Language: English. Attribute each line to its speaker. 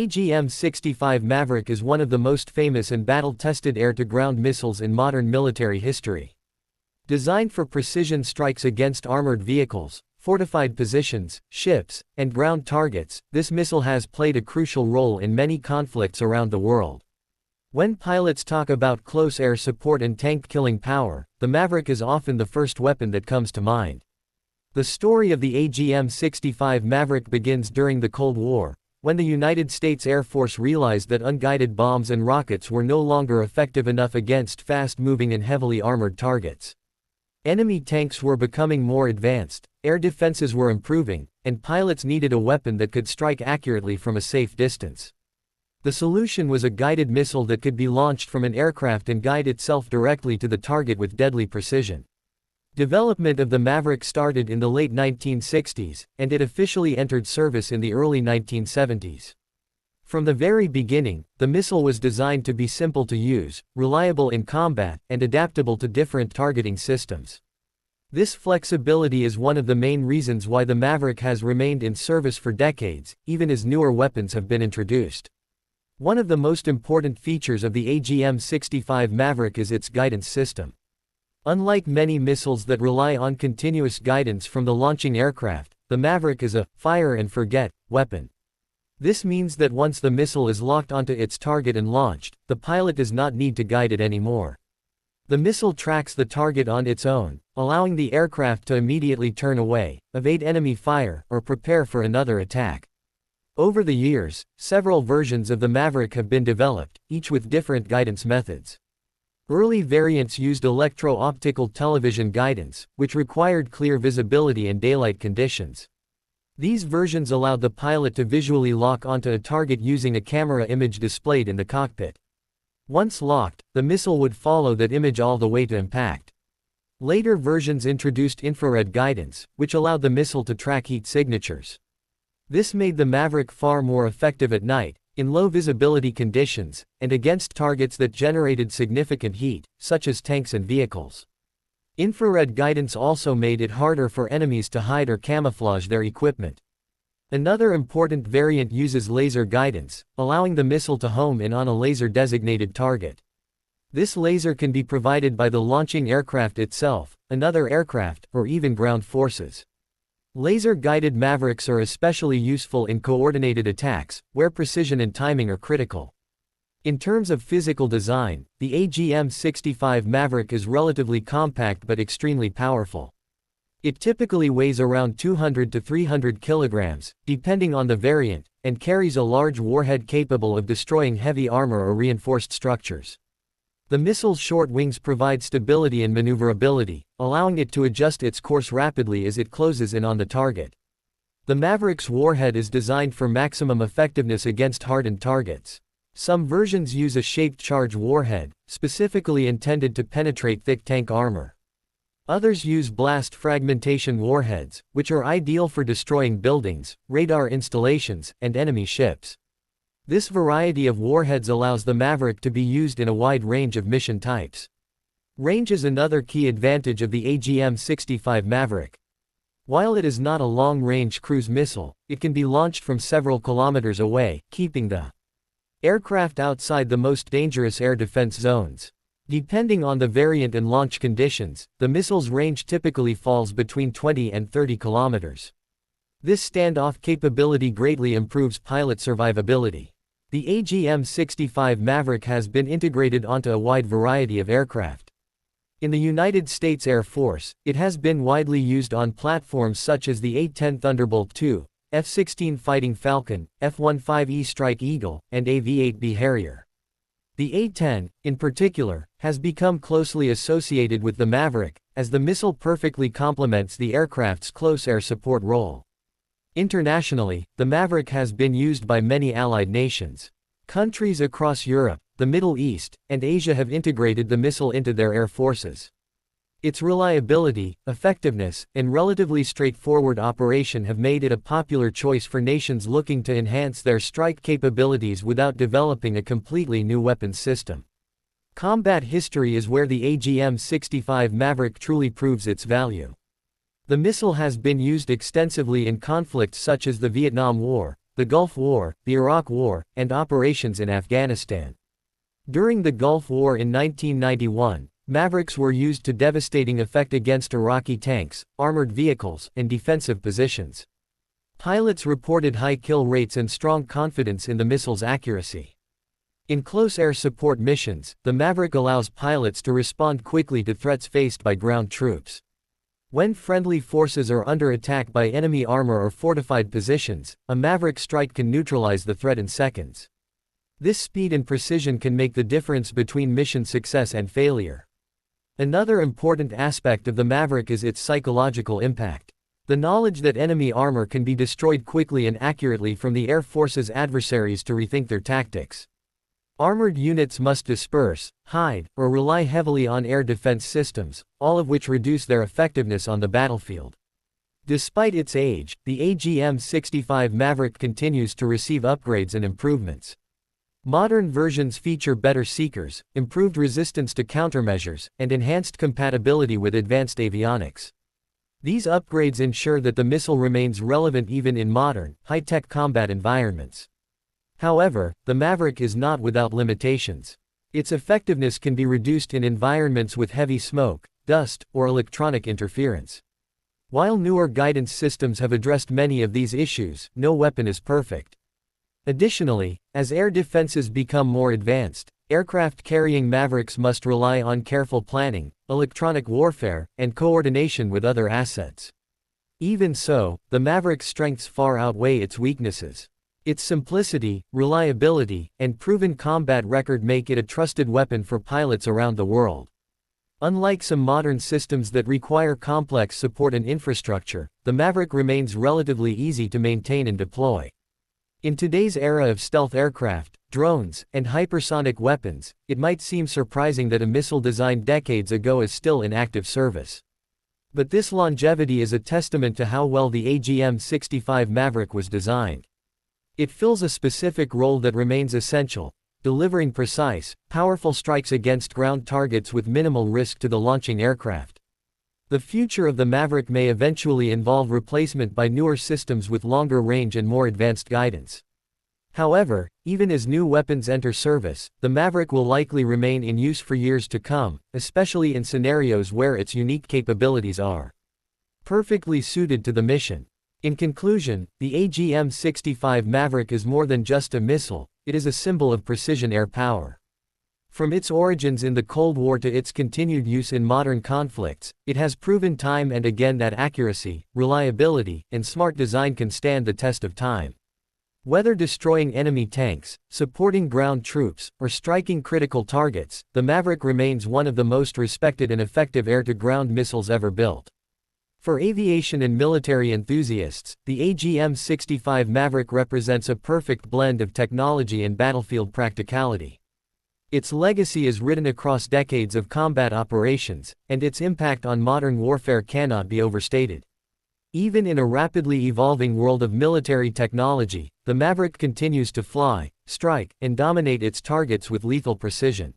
Speaker 1: The AGM-65 Maverick is one of the most famous and battle-tested air-to-ground missiles in modern military history. Designed for precision strikes against armored vehicles, fortified positions, ships, and ground targets, this missile has played a crucial role in many conflicts around the world. When pilots talk about close air support and tank-killing power, the Maverick is often the first weapon that comes to mind. The story of the AGM-65 Maverick begins during the Cold War, when the United States Air Force realized that unguided bombs and rockets were no longer effective enough against fast-moving and heavily armored targets. Enemy tanks were becoming more advanced, air defenses were improving, and pilots needed a weapon that could strike accurately from a safe distance. The solution was a guided missile that could be launched from an aircraft and guide itself directly to the target with deadly precision. Development of the Maverick started in the late 1960s, and it officially entered service in the early 1970s. From the very beginning, the missile was designed to be simple to use, reliable in combat, and adaptable to different targeting systems. This flexibility is one of the main reasons why the Maverick has remained in service for decades, even as newer weapons have been introduced. One of the most important features of the AGM-65 Maverick is its guidance system. Unlike many missiles that rely on continuous guidance from the launching aircraft, the Maverick is a fire-and-forget weapon. This means that once the missile is locked onto its target and launched, the pilot does not need to guide it anymore. The missile tracks the target on its own, allowing the aircraft to immediately turn away, evade enemy fire, or prepare for another attack. Over the years, several versions of the Maverick have been developed, each with different guidance methods. Early variants used electro-optical television guidance, which required clear visibility in daylight conditions. These versions allowed the pilot to visually lock onto a target using a camera image displayed in the cockpit. Once locked, the missile would follow that image all the way to impact. Later versions introduced infrared guidance, which allowed the missile to track heat signatures. This made the Maverick far more effective at night, in low visibility conditions, and against targets that generated significant heat, such as tanks and vehicles. Infrared guidance also made it harder for enemies to hide or camouflage their equipment. Another important variant uses laser guidance, allowing the missile to home in on a laser-designated target. This laser can be provided by the launching aircraft itself, another aircraft, or even ground forces. Laser-guided Mavericks are especially useful in coordinated attacks, where precision and timing are critical. In terms of physical design, the AGM-65 Maverick is relatively compact but extremely powerful. It typically weighs around 200 to 300 kilograms, depending on the variant, and carries a large warhead capable of destroying heavy armor or reinforced structures. The missile's short wings provide stability and maneuverability, allowing it to adjust its course rapidly as it closes in on the target. The Maverick's warhead is designed for maximum effectiveness against hardened targets. Some versions use a shaped charge warhead, specifically intended to penetrate thick tank armor. Others use blast fragmentation warheads, which are ideal for destroying buildings, radar installations, and enemy ships. This variety of warheads allows the Maverick to be used in a wide range of mission types. Range is another key advantage of the AGM-65 Maverick. While it is not a long-range cruise missile, it can be launched from several kilometers away, keeping the aircraft outside the most dangerous air defense zones. Depending on the variant and launch conditions, the missile's range typically falls between 20 and 30 kilometers. This standoff capability greatly improves pilot survivability. The AGM-65 Maverick has been integrated onto a wide variety of aircraft. In the United States Air Force, it has been widely used on platforms such as the A-10 Thunderbolt II, F-16 Fighting Falcon, F-15E Strike Eagle, and AV-8B Harrier. The A-10, in particular, has become closely associated with the Maverick, as the missile perfectly complements the aircraft's close air support role. Internationally, the Maverick has been used by many allied nations. Countries across Europe, the Middle East, and Asia have integrated the missile into their air forces. Its reliability, effectiveness, and relatively straightforward operation have made it a popular choice for nations looking to enhance their strike capabilities without developing a completely new weapons system. Combat history is where the AGM-65 Maverick truly proves its value. The missile has been used extensively in conflicts such as the Vietnam War, the Gulf War, the Iraq War, and operations in Afghanistan. During the Gulf War in 1991, Mavericks were used to devastating effect against Iraqi tanks, armored vehicles, and defensive positions. Pilots reported high kill rates and strong confidence in the missile's accuracy. In close air support missions, the Maverick allows pilots to respond quickly to threats faced by ground troops. When friendly forces are under attack by enemy armor or fortified positions, a Maverick strike can neutralize the threat in seconds. This speed and precision can make the difference between mission success and failure. Another important aspect of the Maverick is its psychological impact. The knowledge that enemy armor can be destroyed quickly and accurately from the Air Force's adversaries to rethink their tactics. Armored units must disperse, hide, or rely heavily on air defense systems, all of which reduce their effectiveness on the battlefield. Despite its age, the AGM-65 Maverick continues to receive upgrades and improvements. Modern versions feature better seekers, improved resistance to countermeasures, and enhanced compatibility with advanced avionics. These upgrades ensure that the missile remains relevant even in modern, high-tech combat environments. However, the Maverick is not without limitations. Its effectiveness can be reduced in environments with heavy smoke, dust, or electronic interference. While newer guidance systems have addressed many of these issues, no weapon is perfect. Additionally, as air defenses become more advanced, aircraft carrying Mavericks must rely on careful planning, electronic warfare, and coordination with other assets. Even so, the Maverick's strengths far outweigh its weaknesses. Its simplicity, reliability, and proven combat record make it a trusted weapon for pilots around the world. Unlike some modern systems that require complex support and infrastructure, the Maverick remains relatively easy to maintain and deploy. In today's era of stealth aircraft, drones, and hypersonic weapons, it might seem surprising that a missile designed decades ago is still in active service. But this longevity is a testament to how well the AGM-65 Maverick was designed. It fills a specific role that remains essential, delivering precise, powerful strikes against ground targets with minimal risk to the launching aircraft. The future of the Maverick may eventually involve replacement by newer systems with longer range and more advanced guidance. However, even as new weapons enter service, the Maverick will likely remain in use for years to come, especially in scenarios where its unique capabilities are perfectly suited to the mission. In conclusion, the AGM-65 Maverick is more than just a missile, it is a symbol of precision air power. From its origins in the Cold War to its continued use in modern conflicts, it has proven time and again that accuracy, reliability, and smart design can stand the test of time. Whether destroying enemy tanks, supporting ground troops, or striking critical targets, the Maverick remains one of the most respected and effective air-to-ground missiles ever built. For aviation and military enthusiasts, the AGM-65 Maverick represents a perfect blend of technology and battlefield practicality. Its legacy is written across decades of combat operations, and its impact on modern warfare cannot be overstated. Even in a rapidly evolving world of military technology, the Maverick continues to fly, strike, and dominate its targets with lethal precision.